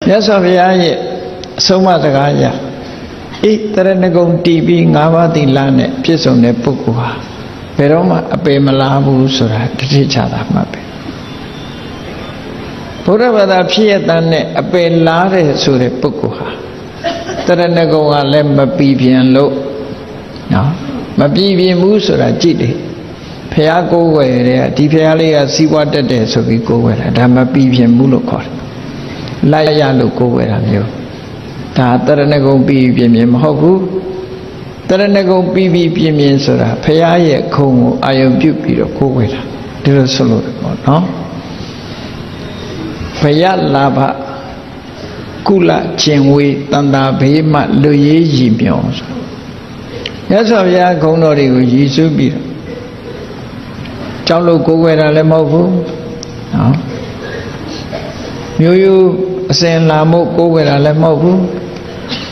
မြတ်စွာဘုရားရဲ့အဆုံးအမစကားအရဣတရဏဂုံတီးပြီး၅ပါးသီလနဲ့ပြည့်စုံတဲ့ပုဂ္ဂိုလ်ဟာဘယ်တော့မှအပေမလားဘူးဆိုတာတတိချတာမှပဲဘုရားဘာသာဖြစ်ရတဲ့ အပေလားတဲ့ဆိုတဲ့ပုဂ္ဂိုလ်ဟာတရဏဂုံကလည်းမပြီးပြန်လို့နော်မပြီးပြန်ဘူးဆိုတာကြည့်တယ်ဘုရားကိုးကွယ်တဲ့ဒီဘုရားလေးကစီးပွားတက်တယ်ဆိုပြီးကိုးကွယ်တာဒါမပြီးပြန်ဘူးလို့ခေါ်တယ်လိုက်ရလို့ကိုးကွယ်တာမျိုးဒါတရဏဂုံပြီးပြင်းပြင်းမဟုတ်ဘူးတရဏဂုံပြီးပြင်းပြင်းဆိုတာဘုရားရဲ့ခုံကိုအာယုံပြုပြီးတော့ကိုးကွယ်တာဒီလိုဆိုလို့ပေါ့နော်ဘယလာဘကုလကျင်ဝေတန်တာဘေးမှလူရေးရည်မြော်ဆိုရသော်ဘုရားခုံတော်တွေကိုရည်စူးပြီးတော့ကြောက်လို့ကိုးကွယ်တာလည်းမဟုတ်ဘူးနော်မျိုးရိုးအစဉ်လာမို့ကိုးကွယ်တာလည်းမဟုတ်ဘူး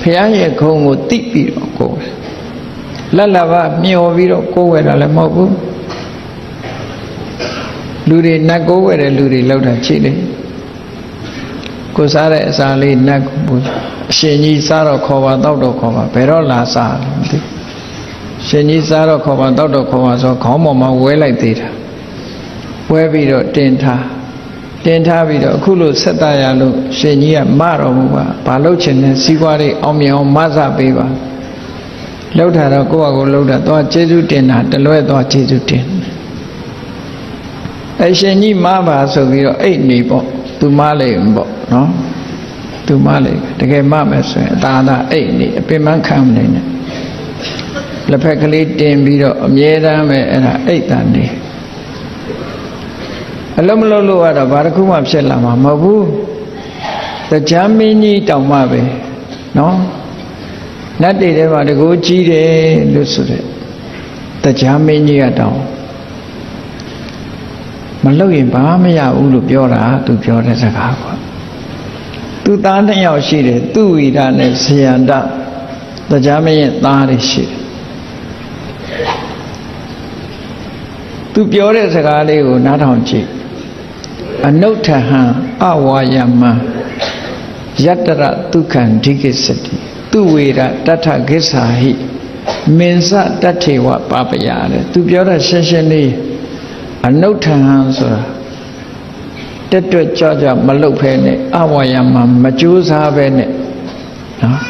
ဘုရားရဲ့ခုံကိုတိပြီးတော့ကိုးကွယ်လက်လာဘမျောပြီးတော့ကိုးကွယ်တာလည်းမဟုတ်ဘူးလူတွေနတ်ကိုးကွယ်တဲ့လူတွေလောက်တာချိတယ်ကိုစားတဲ့အစာလေးနတ်ကိုအရှင်ကြီးစားတော့ခေါ်ပါတောက်တော့ခေါ်ပါဘယ်တော့လာစားမသိရှင်ကြီးစားတော့ခေါ်ပါတောက်တော့ခေါ်ပါဆိုခေါင်းပေါ်မှာဝဲလိုက်သေးတာဝဲပြီးတော့တင်ထားပြီးတော့အခုလို့ဆက်တရလို့ရှင်ကြီးကမတော်မူပါဘာလို့ချင်လဲစီးပွားရေးအောင်မြင်အောင်မဆပေးပါလောက်တာတော့ကိုယ့်ဟာကိုယ်လောက်တာသွားကျေးဇူးတင်တာတလွဲသွားကျေးဇူးတင်အရှင်ကြီးမပါဆိုပြီးတော့အိတ်နေပေါ့သူမလေးပေါ့နော်သူမလေးတကယ်မမယ်ဆိုရင်အသာသာအိတ်နေအပင်မခံမနေနဲ့လက်ဖက်ကလေးတင်ပြီးတော့အမြဲတမ်းပဲအဲ့ဒါအိတ်တန်နေအလုံးမလုံးလို့ကတော့ဘာတစ်ခုမှဖြစ်လာမှာမဟုတ်ဘူးတရားမင်းကြီးတောင်မှပဲနော်နတ်တွေထဲမှာတကူကြီးတယ်လို့ဆိုတဲ့တရားမင်းကြီးကတောင်မလုပ်ရင်ဘာမရဘူးလို့ပြောတာသူပြောတဲ့စကားကွာသူသား2ယောက်ရှိတယ်သူဝိဒနဲ့ဇယန္တတရားမင်းရဲ့သားတွေရှိတယ်သူပြောတဲ့စကားလေးကိုနားထောင်ကြည့်အနုဋ္ဌဟံအဝါယမံယတ္တရဒုက္ခံဒိကိစ္စတိသူဝေရတထကိစ္ဆာဟိမင်္စတထေဝပပယတဲ့သူပြောတာရှင်းရှင်းလေးအနုဋ္ဌဟံဆိုတာတက်တွက်ကြမလုပ်ဖဲနဲ့အဝါယမံမကြိုးစားပဲနဲ့နော်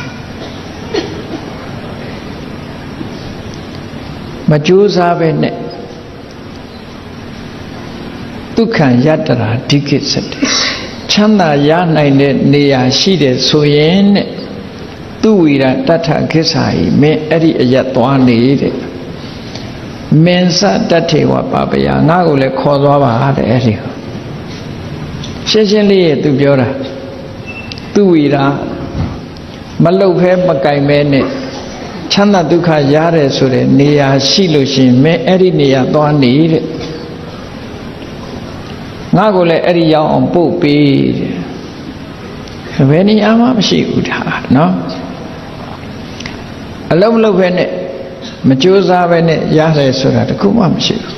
မကြိုးစားပဲနဲ့ဒုက္ခံယတ္တရာဒိကိစ္စတိချမ်းသာရနိုင်တဲ့နေရာရှိတယ်ဆိုရင်တဲ့သူဝိရတထကိစ္ဆာဟိမင်းအဲ့ဒီအရက်သွားနေတဲ့မင်္စတထေဝပပယငါ့ကိုလည်းခေါ်သွားပါတဲ့အဲ့ဒီရှင်းရှင်းလေးရဲ့သူပြောတာသူဝိရမလုတ်ဖဲမကင်မဲနဲ့ချမ်းသာဒုက္ခရတယ်ဆိုတဲ့နေရာရှိလို့ရှိရင်မင်းအဲ့ဒီနေရာသွားနေတဲ့ငါကိုလည်းအဲ့ဒီရောက်အောင်ပို့ပေးတဲ့ဘယ်နေရာမှမရှိဘူးဒါနော်အလုံးမလုံးပဲနဲ့မကြိုးစားပဲနဲ့ရတယ်ဆိုတာတခုမှမရှိဘူး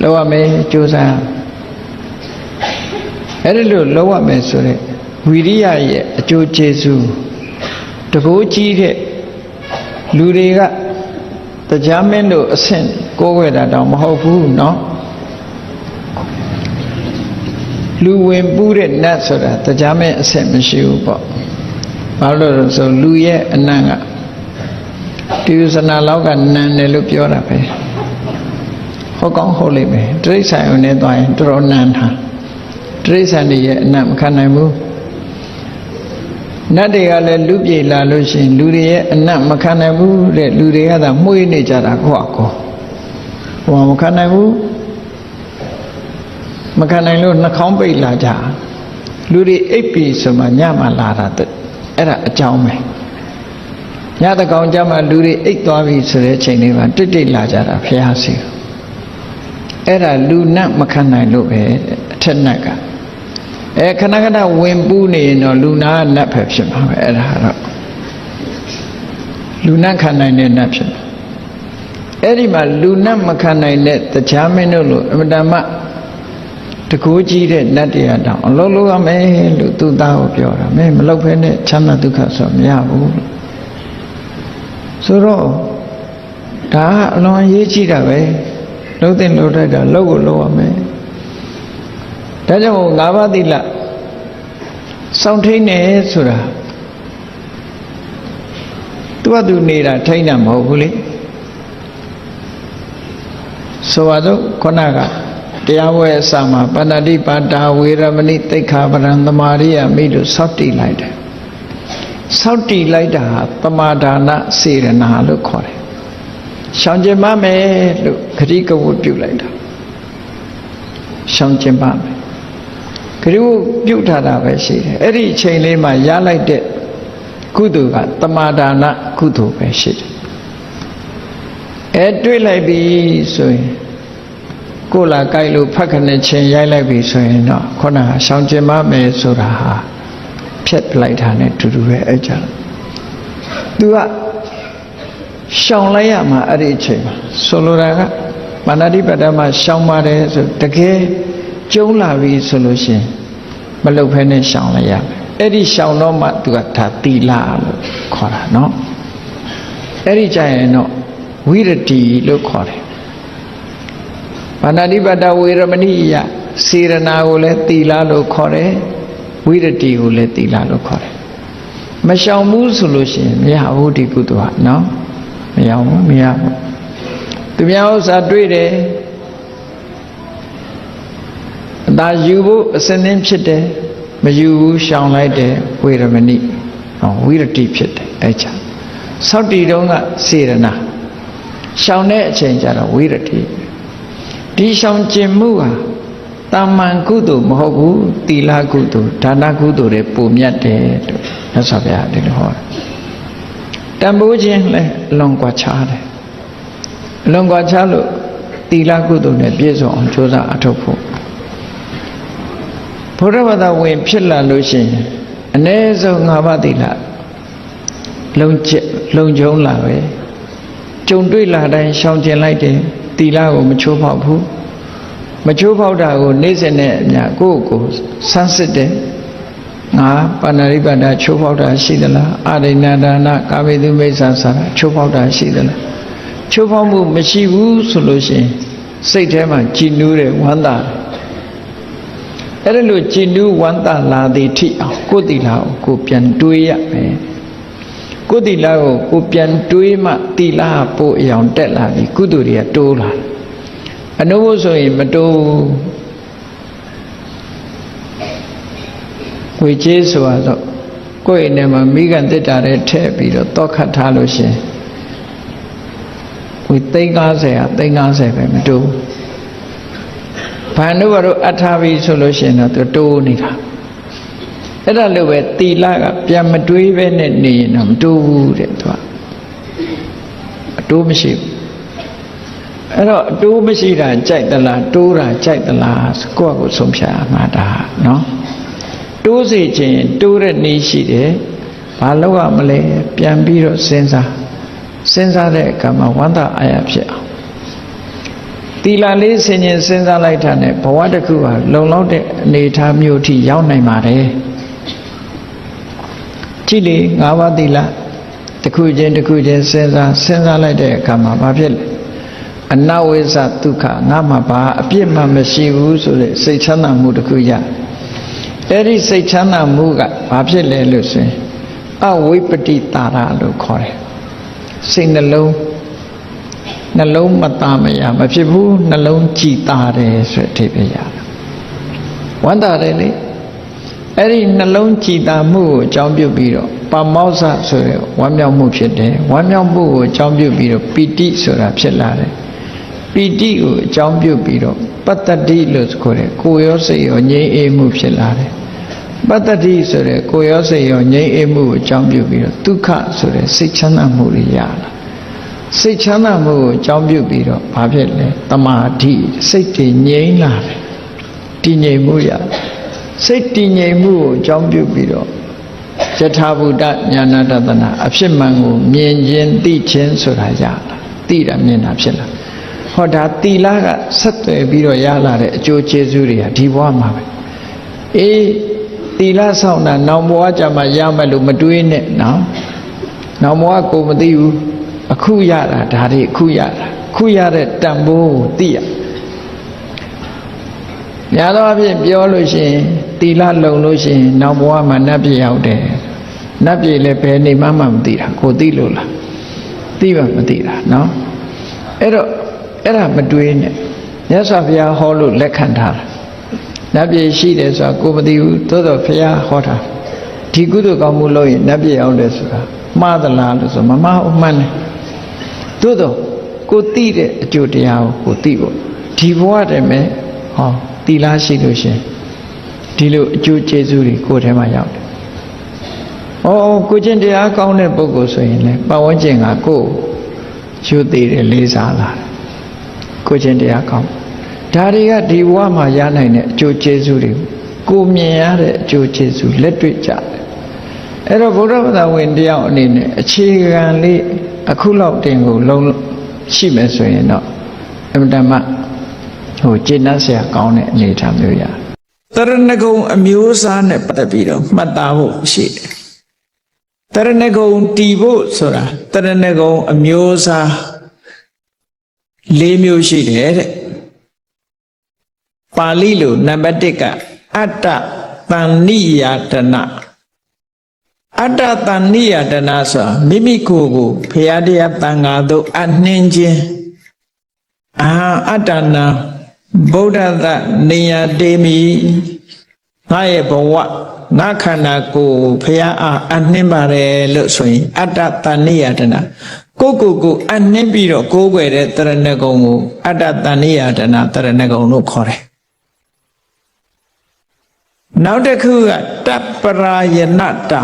လောက်ရမယ်ကြိုးစားအဲ့ဒီလိုလောက်ရမယ်ဆိုတဲ့ဝိရိယရဲ့အကျိုးကျေးဇူးတကိုးကြီးတဲ့လူတွေကတရားမင်းတို့အဆင့်ကိုးကွယ်တာတောင်မဟုတ်ဘူးနော်လူဝင်ပူးတဲ့နတ်ဆိုတာတရားမင်းအဆင့်မရှိဘူးပေါ့ဘာလို့လဲဆိုလူရဲ့အနံ့ကတိရစ္ဆာန်လောက်ကနန်းတယ်လို့ပြောတာပဲဟုတ်ကောင်းဟုတ်လိမ့်မယ်တိရစ္ဆာန်ဝင်နေသွားရင်တော်တော်နန်းတာတိရစ္ဆာန်တွေရဲ့အနံ့မခံနိုင်ဘူးနတ်တွေကလည်းလူပြေလာလို့ရှိရင်လူတွေရဲ့အနံ့မခံနိုင်ဘူးတဲ့လူတွေကသာမှုေးနေကြတာကိုယ့်အကောဟိုမခံနိုင်ဘူးမခံနိုင်လို့နှာခေါင်းပိတ်လာကြလူတွေအိပ်ပြီဆိုမှညမှလာတာအဲ့ဒါအကြောင်းပဲညတကောင်ကြမှာလူတွေအိပ်သွားပြီဆိုတဲ့ချိန်လေးမှာတိတ်လာကြတာဖျားစီအဲ့ဒါလူနတ်မခံနိုင်လို့ပဲအထက်နတ်ကခဏခဏဝင်ပူးနေရင်တော့လူနာနတ်ပဲဖြစ်မှာပဲအဲ့ဒါတော့လူနတ်ခံနိုင်တဲ့နတ်ဖြစ်မှာအဲ့ဒီမှာလူနတ်မခံနိုင်တဲ့တရားမင်းတို့လိုအမတမ တကိုးကြီးတဲ့နတ်တရားတောင်အလုံးလုံးရမယ်လို့သူသားကိုပြောတာမင်းမလုပ်ဖဲနဲ့ချမ်းသာဒုက္ခဆိုမရဘူးလို့ဆိုတော့ဒါအလွန်ရေးကြည့်တာပဲလုံးတင်လို့တိုက်တာလောက်ကိုလောက်ရမယ်ဒါကြောင့်၅ပါးသီလစောင့်ထိန်နေဆိုတာသူကသူနေတာထိန်တာမဟုတ်ဘူးလေဆိုပါတော့ခုနကတရားဝဲအစမှာပဏ္ဏတိပါတာဝေရမဏိတိခါပရံသမာရိယမိလို့စောင့်တည်လိုက်တယ်စောင့်တည်လိုက်တာသမာဒါနစေရနာလို့ခေါ်တယ်ရှောင်ကျင်ပါမယ်လို့ခရီးကဝတ်ပြုလိုက်တာရှောင်ကျင်ပါမယ်ခရီးဝတ်ပြုထားတာပဲရှိတယ်အဲ့ဒီအချိန်လေးမှာရလိုက်တဲ့ကုသိုလ်ကသမာဒါနကုသိုလ်ပဲရှိတယ်တွေ့လိုက်ပြီဆိုရင်ကိုယ်လာကြိုက်လို့ဖတ်ခနဲ့ချင်းရိုက်လိုက်ပြီဆိုရင်တော့ခုနကရှောင်ကျင်ပါမယ်ဆိုတာဟာဖြတ်လိုက်တာနဲ့တူတူပဲအဲ့ကြသူကရှောင်လိုက်ရမှာအဲ့ဒီအချိန်မှာဆိုလိုတာကမာနတိပတ္တမှာရှောင်ပါတယ်ဆိုတကယ်ကျုံးလာပြီဆိုလို့ရှိရင်မလုပ်ဖဲနဲ့ရှောင်လိုက်ရမယ်အဲ့ဒီရှောင်တော့မှသူကဒါသီလလို့ခေါ်တာနော်အဲ့ဒီကြရင်တော့ဝိရတိလို့ခေါ်တယ်မာနတိပတ္တဝေရမဏိယစေရနာကိုလည်းသီလလို့ခေါ်တယ်ဝိရတိကိုလည်းသီလလို့ခေါ်တယ်မရှောင်ဘူးဆိုလို့ရှိရင်မရဘူးဒီကုသိုလ်ဟာနော်မရဘူးမရဘူးသူများဥစ္စာတွေ့တယ်အသာယူဖို့အစင်းဖြစ်တယ်မယူဘူးရှောင်လိုက်တယ်ဝေရမဏိဝိရတိဖြစ်တယ်အဲ့ချာသောက်တီတုံးကစေရနာရှောင်တဲ့အချိန်ကျတော့ဝိရတိဒီရှောင်ကျင်မှုဟာတာမန်ကုသိုလ်မဟုတ်ဘူးသီလကုသိုလ်ဒါနကုသိုလ်တွေပုံမြတ်တယ်လို့မြတ်စွာဘုရားဒီလိုဟောတယ်တန်ဖိုးခြင်းလည်းအလွန်ကွာခြားတယ်အလွန်ကွာခြားလို့သီလကုသိုလ်နဲ့ပြည့်စုံအောင်ကြိုးစားအထောက်ဖို့ဘုရားဘာသာဝင်ဖြစ်လာလို့ရှိရင်အ ਨੇ ဆုံး၅ပါးသီလလုံခြုံလာပဲကြုံတွေ့လာတိုင်းရှောင်ကျင်လိုက်တယ်သီလကိုမချိုးဖောက်ဘူးမချိုးဖောက်တာကိုနေ့စဉ်နဲ့အမျှကိုယ့်ကိုဆန်းစစ်တယ်ငါပါဏာတိပါဒချိုးဖောက်တာရှိသလားအာရိဏဒါနကာမေတုမိစ္ဆာစာချိုးဖောက်တာရှိသလားချိုးဖောက်မှုမရှိဘူးဆိုလို့ရှိရင်စိတ်ထဲမှာကြည်နူးတယ်ဝမ်းသာအဲ့ဒါလို့ကြည်နူးဝမ်းသာလာသည်ထိအောင်ကိုယ်သီလကိုကိုပြန်တွေးရမယ်ကိုယ်သီလကိုကိုပြန်တွေးမှသီလပို့အယောင်တက်လာပြီကုသိုလ်တွေကတိုးလာအနုဘုဆိုရင်မတိုးဝေကျေးဆိုတော့ကိုယ့်အိမ်ထဲမှာမိကန်တစ်တာတဲ့ထည့်ပြီးတော့တောက်ခတ်ထားလို့ရှင်ဝေသိန်း90ဟာသိန်း90ပဲမတိုးဘာလို့ဘာလို့အထားပြီးဆိုလို့ရှင်တော့သူတိုးနေတာအဲ့ဒါလို့ပဲသီလကပြန်မတွေးပဲနဲ့နေရင်တော့မတိုးဘူးတဲ့သူကအတိုးမရှိဘူးအဲ့တော့အတိုးမရှိတာကြိုက်သလားတိုးတာကြိုက်သလားကိုယ့်ကိုဆုံးဖြတ်ရမှာဒါနော်တိုးစေခြင်းတိုးတဲ့နည်းရှိတယ်ဘာလို့ရမလဲပြန်ပြီးတော့စဉ်းစားတဲ့အခါမှာဝမ်းသာအားရဖြစ်အောင်သီလလေးဆင်ញင်စဉ်းစားလိုက်တာနဲ့ဘဝတစ်ခုဟာလုံလောက်တဲ့အနေအထားမျိုးထိရောက်နိုင်ပါတယ်ကြည့်လေ၅ပါးသီလတစ်ခုချင်းတစ်ခုချင်းစဉ်းစားလိုက်တဲ့အခါမှာဘာဖြစ်လဲအနဝိဇ္ဇဒုက္ခငါမှဘာအပြစ်မှမရှိဘူးဆိုတဲ့စိတ်ချမ်းသာမှုတစ်ခုရအဲ့ဒီစိတ်ချမ်းသာမှုကဘာဖြစ်လဲလို့ဆိုရင်အဝိပတိတာရလို့ခေါ်တယ်စိတ်နှလုံးမသားမရမဖြစ်ဘူးနှလုံးကြည်တာတယ်ဆိုတဲ့အဓိပ္ပာယ်ရဝမ်းသာတယ်လေအဲ့ဒီနှလုံးကြည်တာမှုကိုအကြောင်းပြုပြီးတော့ပါမောဇ္ဇဆိုတဲ့ဝမ်းမြောက်မှုဖြစ်တယ်ဝမ်းမြောက်မှုကိုအကြောင်းပြုပြီးတော့ပီတိဆိုတာဖြစ်လာတယ်ပီတိကိုအကြောင်းပြုပြီးတော့ပတ္တတိလို့ခေါ်တယ်ကိုယ်ရောစိတ်ရောငြိမ်းအေးမှုဖြစ်လာတယ်ပတ္တတိဆိုတဲ့ကိုယ်ရောစိတ်ရောငြိမ်းအေးမှုကိုအကြောင်းပြုပြီးတော့ဒုက္ခဆိုတဲ့စိတ်ချမ်းသာမှုတွေရလာစိတ်ချမ်းသာမှုကိုအကြောင်းပြုပြီးတော့ဘာဖြစ်လဲတမာတိစိတ်တည်ငြိမ်းလာတယ်တည်ငြိမ်မှုရစိတ်တည်ငြိမ်မှုကိုအကြောင်းပြုပြီးတော့ယထာဘုဒ္ဓဉာဏတဒနာအဖြစ်မှန်ကိုမြင်ခြင်းသိခြင်းဆိုတာရလာသိတာမြင်တာဖြစ်လာ ဟောဒါတီလာကဆက်သွယ်ပြီးတော့ရလာတဲ့အကျိုးကျေးဇူးတွေကဒီဘဝမှာပဲအေးတီလာဆောင်တာနောင်ဘဝကြမှာရမယ်လို့မတွေးနဲ့နော်နောင်ဘဝကိုမသိဘူးအခုရတာဒါတွေအခုရတာအခုရတဲ့တန်ဖိုးကိုသိရများသောအားဖြင့်ပြောလို့ရှိရင်တီလာလုံလို့ရှိရင်နောင်ဘဝမှာနတ်ပြည်ရောက်တယ်နတ်ပြည်လည်းဘယ်နေမှမသိတာကိုသိလို့လားသိမှမသိတာနော်အဲ့တော့အဲ့ဒါမတွေးနဲ့မြတ်စွာဘုရားဟောလို့လက်ခံထားတာနတ်ပြည်ရှိတယ်ဆိုတာကိုမသိဘူးသို့တော့ဘုရားဟောတာဒီကုသိုလ်ကောင်းမှုလုပ်ရင်နတ်ပြည်ရောက်တယ်ဆိုတာမှားသလားလို့ဆိုမမှားဘူးမှန်တယ်သို့တော့ကိုသိတဲ့အကျိုးတရားကိုသိဖို့ဒီဘဝတည်းမဲ့ဟောတီလာရှိလို့ရှင်ဒီလိုအကျိုးကျေးဇူးတွေကိုယ်ထဲမှာရောက်တယ်။ဩကိုကျင့်တရားကောင်းတဲ့ပုဂ္ဂိုလ်ဆိုရင်လည်းပတ်ဝန်းကျင်ကကိုယ်ယူသေးတယ်လေးစားလာတယ်။ကိုကျင့်တရားကောင်းဒါတွေကဒီဘဝမှာရနိုင်တဲ့အကျိုးကျေးဇူးတွေကိုမြင်ရတဲ့အကျိုးကျေးဇူးလက်တွေ့ကြတယ်။အဲ့တော့ဗုဒ္ဓဘာသာဝင်တယောက်အနေနဲ့အခြေခံလေးအခုလောက်တင်ကိုလုံးရှိမယ်ဆိုရင်တော့အမှန်တမ်းကျင့်တတ်เสียကောင်းတဲ့အနေအထားမျိုးရတရဏဂုံအမျိုးအစားနဲ့ပတ်သက်ပြီးတော့မှတ်သားဖို့ရှိတယ်တရဏဂုံတည်ဖို့ဆိုတာတရဏဂုံအမျိုးအစား၄မျိုးရှိတယ်တဲ့ပါဠိလိုနံပါတ်1ကအတ္တတဏ္ဏိယတနာအတ္တတဏ္ဏိယတနာဆိုတာမိမိကိုယ်ကိုဘုရားတရားသံဃာတို့အနှင်းခြင်းအတ္တနာဗုဒ္ဓသနေယတေမိငါရဲ့ဘဝငါခန္ဓာကိုယ်ဘုရားအားအနှင်းပါတယ်လို့ဆိုရင်အတ္တတဏ္ဏိယတနာကိုအနှင်းပြီးတော့ကိုးကွယ်တဲ့တရဏဂုံကိုအတ္တတဏ္ဏိယတနာတရဏဂုံလို့ခေါ်တယ်နောက်တစ်ခုကတပ္ပရာယနတာ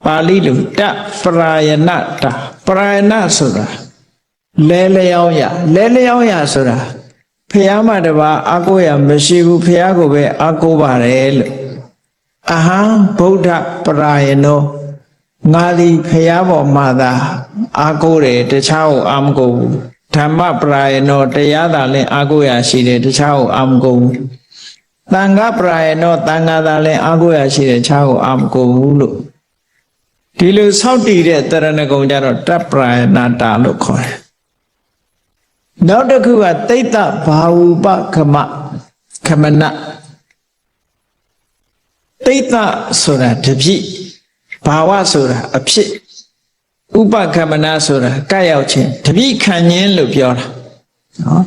ပါဠိလိုတပ္ပရာယနတာပရာယနဆိုတာလဲလျောင်းရဆိုတာဖះမတပါအာကိုရမရှိဘူးဖះကိုပဲအာကိုပါတယ်လို့အဟံဗုဒ္ဓပရာယနောငါသည်ဖះပေါ်မှာသာအာကိုတယ်တခြားကိုအာမကိုဘူးဓမ္မပရာယနောတရားသာလည်းအာကိုရရှိတယ်တခြားကိုအာမကိုဘူးသံဃာပရာယနောသံဃာသာလည်းအာကိုရရှိတယ်တခြားကိုအာမကိုဘူးလို့ဒီလိုဆောက်တည်တဲ့တရဏဂုံကြတော့တပ္ပရာယနာတာလို့ခေါ်တယ်နောက်တစ်ခုကတိတ္တဘာဝုပခမနတိတ္တဆိုတာတပြည့်ဘာဝဆိုတာအဖြစ်ဥပခမနဆိုတာကပ်ရောက်ခြင်းတပြည့်ခံခြင်းလို့ပြောတာနော်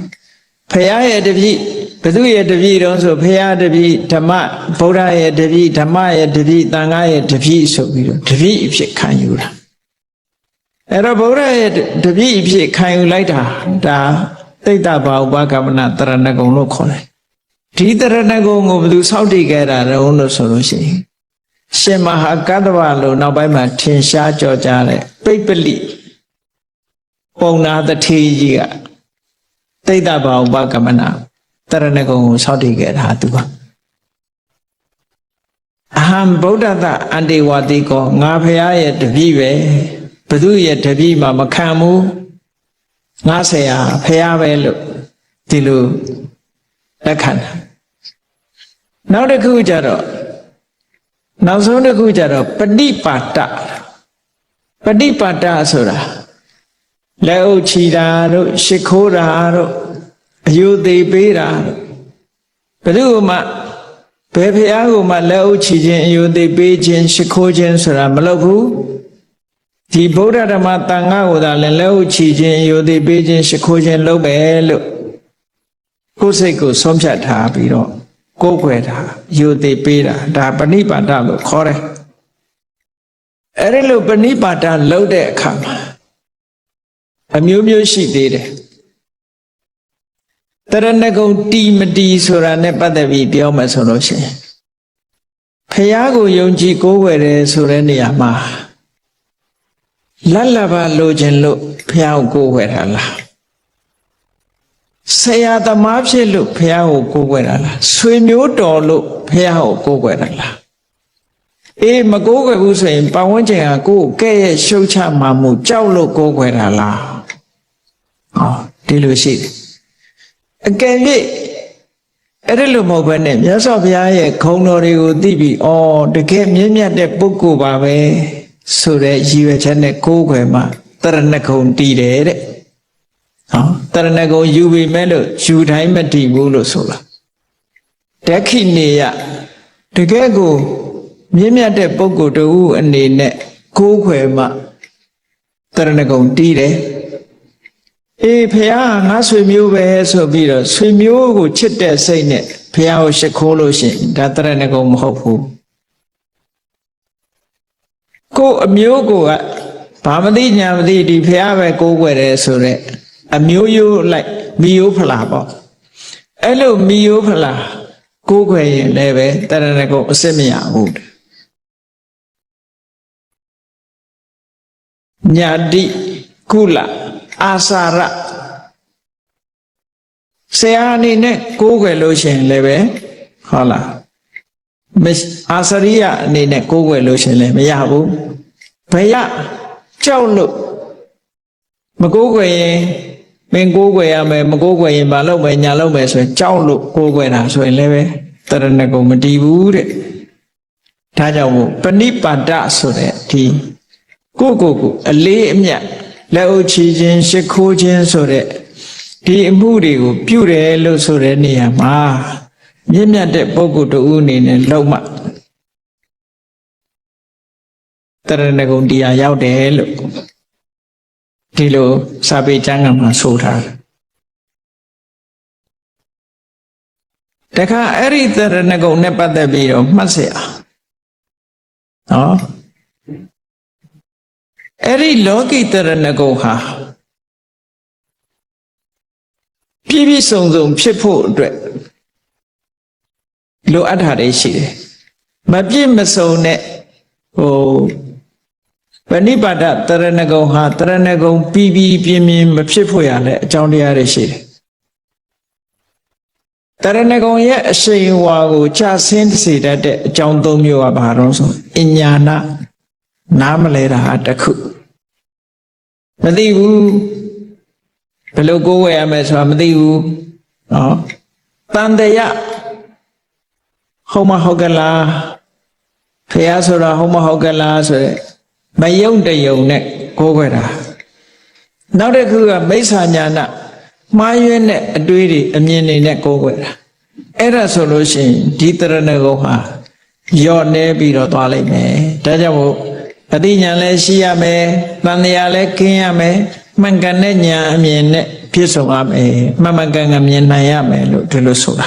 ဖရာရဲ့တပြည့်ဘုသူရဲ့တပြည့်တော့ဆိုဖရာတပြည့်ဓမ္မဗုဒ္ဓရဲ့တပြည့်ဓမ္မရဲ့တပြည့်သံဃာရဲ့တပြည့်ဆိုပြီးတော့တပြည့်အဖြစ်ခံယူတာအဲ့တော့ဗုဒ္ဓရဲ့တပည့်အဖြစ်ခံယူလိုက်တာဒါတိတ္တဘာဥပကမ္မနာတရဏဂုံလို့ခေါ်တယ်ဒီတရဏဂုံကိုဘယ်သူစောင့်တည်ခဲ့တာလဲလို့ဆိုလို့ရှိရင်ရှင်မဟာကတ္တဗလို့နောက်ပိုင်းမှာထင်ရှားကြော်ကြားတဲ့ပိပ္ပလိပုံနာတထေကြီးကတိတ္တဘာဥပကမ္မနာတရဏဂုံကိုစောင့်တည်ခဲ့တာသူကအဟံဗုဒ္ဓတအန္တေဝတိကောငါဖရာရဲ့တပည့်ပဲဘုသူရဲ့တပည့်မှာမခံဘူးငါဆရာဖះပဲလို့ဒီလိုလက်ခံတာနောက်တစ်ခုကျတော့နောက်ဆုံးတစ်ခုကျတော့ပฏิပါဒဆိုတာလက်အုပ်ချီတာတို့ရှ िख ိုးတာတို့အယုသေးပေးတာဘယ်သူမှဘယ်ဖះကိုမှလက်အုပ်ချီခြင်းအယုသေးပေးခြင်းရှ िख ိုးခြင်းဆိုတာမလုပ်ဘူးဒီဗုဒ္ဓဓမ္မသံဃာကိုသာလည်းလက်ဥချီခြင်းယိုသိပေးခြင်းရှ िख ိုးခြင်းလုပ်ပဲလို့ကိုယ်စိတ်ကိုဆုံးဖြတ်ထားပြီးတော့ကိုယ်ွယ်တာယိုသိပေးတာဒါပဏိပါဒလို့ခေါ်တယ်အဲ့ဒီလိုပဏိပါဒလုပ်တဲ့အခါမှာအမျိုးမျိုးရှိသေးတယ်တရဏဂုံတီမတီဆိုတာနဲ့ပတ်သက်ပြီးပြောမယ်ဆိုလို့ရှိရင်ဖះကိုယုံကြည်ကိုးကွယ်တယ်ဆိုတဲ့နေရာမှာလတ်လဘလိုခြင်းလို့ဘုရားကိုကိုးကွယ်တာလားဆရာသမားဖြစ်လို့ဘုရားကိုကိုးကွယ်တာလားဆွေမျိုးတော်လို့ဘုရားကိုကိုးကွယ်တာလားအေးမကိုးကွယ်ဘူးဆိုရင်ပတ်ဝန်းကျင်ကကိုယ်ကဲ့ရဲ့ရှုတ်ချမှမှုကြောက်လို့ကိုးကွယ်တာလားဟောဒီ ဒီလိုရှိတယ်အကယ်၍အဲ့ဒီလိုမဟုတ်ဘဲနဲ့မြတ်စွာဘုရားရဲ့ခုံတော်တွေကိုသိပြီးဩတကယ်မြင့်မြတ်တဲ့ပုဂ္ဂိုလ်ပါပဲဆိုတဲ့ရည်ရွယ်ချက်နဲ့ကိုးကွယ်မှတရဏဂုံတည်တယ်တဲ့ဟောတရဏဂုံယူပြီမဲ့လို့ယူတိုင်းမတည်ဘူးလို့ဆိုတာဒက္ခိနေယတကယ်ကိုမြင့်မြတ်တဲ့ပုဂ္ဂိုလ်တူအနေနဲ့ကိုးကွယ်မှတရဏဂုံတည်တယ်အေးဖះငါဆွေမျိုးပဲဆိုပြီးတော့ဆွေမျိုးကိုချစ်တဲ့စိတ်နဲ့ဖះကိုရှ िख ိုးလို့ရှိရင်ဒါတရဏဂုံမဟုတ်ဘူးကိုယ်အမျိုးကိုကဘာမသိညာမသိဒီဖះပဲကိုးကွယ်တယ်ဆိုတော့အမျိုးရိုးလိုက်မိယိုးဖလာပေါ့အဲ့လိုမိယိုးဖလာကိုးကွယ်ရင်လည်းပဲတရဏဂုံအစစ်မရဘူးညာတိကုလအာစာရဆရာအနေနဲ့ကိုးကွယ်လို့ရှိရင်လည်းပဲဟုတ်လားအာစရိယအနေနဲ့ကိုးကွယ်လို့ရှိရင်လည်းမရဘူးဘယကြောက်လို့မကိုးကွယ်ရင်မင်းကိုးကွယ်ရမယ်မကိုးကွယ်ရင်မလုပ်မယ်ညာလုပ်မယ်ဆိုရင်ကြောက်လို့ကိုးကွယ်တာဆိုရင်လည်းပဲတရဏဂုံမတည်ဘူးတဲ့ဒါကြောင့်မို့ပဏိပါဒဆိုတဲ့ဒီကိုအလေးအမြတ်လက်အုပ်ချီခြင်းရှ िख ိုးခြင်းဆိုတဲ့ဒီအမှုတွေကိုပြုတယ်လို့ဆိုတဲ့နေရာမှာမြင့်မြတ်တဲ့ပုဂ္ဂိုလ်တူအနေနဲ့လုံးမတရဏဂုံတရားရောက်တယ်လို့ဒီလိုစာပေကျမ်းဂန်မှာဆိုထားတယ်တခါအဲ့ဒီတရဏဂုံနဲ့ပတ်သက်ပြီးတော့မှတ်เสียနော်အဲ့ဒီလောကိတရဏဂုံဟာပြည့်ပြည့်စုံစုံဖြစ်ဖို့အတွက်လိုအပ်တာတွေရှိတယ်မပြည့်မစုံတဲ့ပဏိပါဒတရဏဂုံဟာတရဏဂုံပြီးပြီးပြင်းပြင်းမဖြစ်ဖို့ရလဲအကြောင်းတရားတွေရှိတယ်တရဏဂုံရဲ့အရှိန်အဝါကိုချဆင်းစေတတ်တဲ့အကြောင်း၃မျိုးကဘာလို့ဆိုအညာနာနားမလဲတာဟာတစ်ခုမသိဘူးဘယ်လိုကိုးဝယ်ရမယ်ဆိုတာမသိဘူးနော်တန်တရာဟုတ်မဟုတ်ကလားဖះဆိုတာဟုတ်မဟုတ်ကလားဆိုရယ်မယုံတယုံနဲ့ကိုးဝယ်တာနောက်တစ်ခုကမိစ္ဆာညာနာမှားယွင်းတဲ့အတွေးတွေအမြင်တွေနဲ့ကိုးဝယ်တာအဲ့ဒါဆိုလို့ရှိရင်ဒီတရဏဂုံဟာယော့နေပြီးတော့သွားလိမ့်မယ်ဒါကြောင့်မို့အသိဉာဏ်လည်းရှိရမယ်တန်တရားလည်းကင်းရမယ်မှန်ကန်တဲ့ဉာဏ်အမြင်နဲ့ပြည့်စုံရမယ်မှန်မှန်ကန်ကန်မြင်နိုင်ရမယ်လို့ဒီလိုဆိုတာ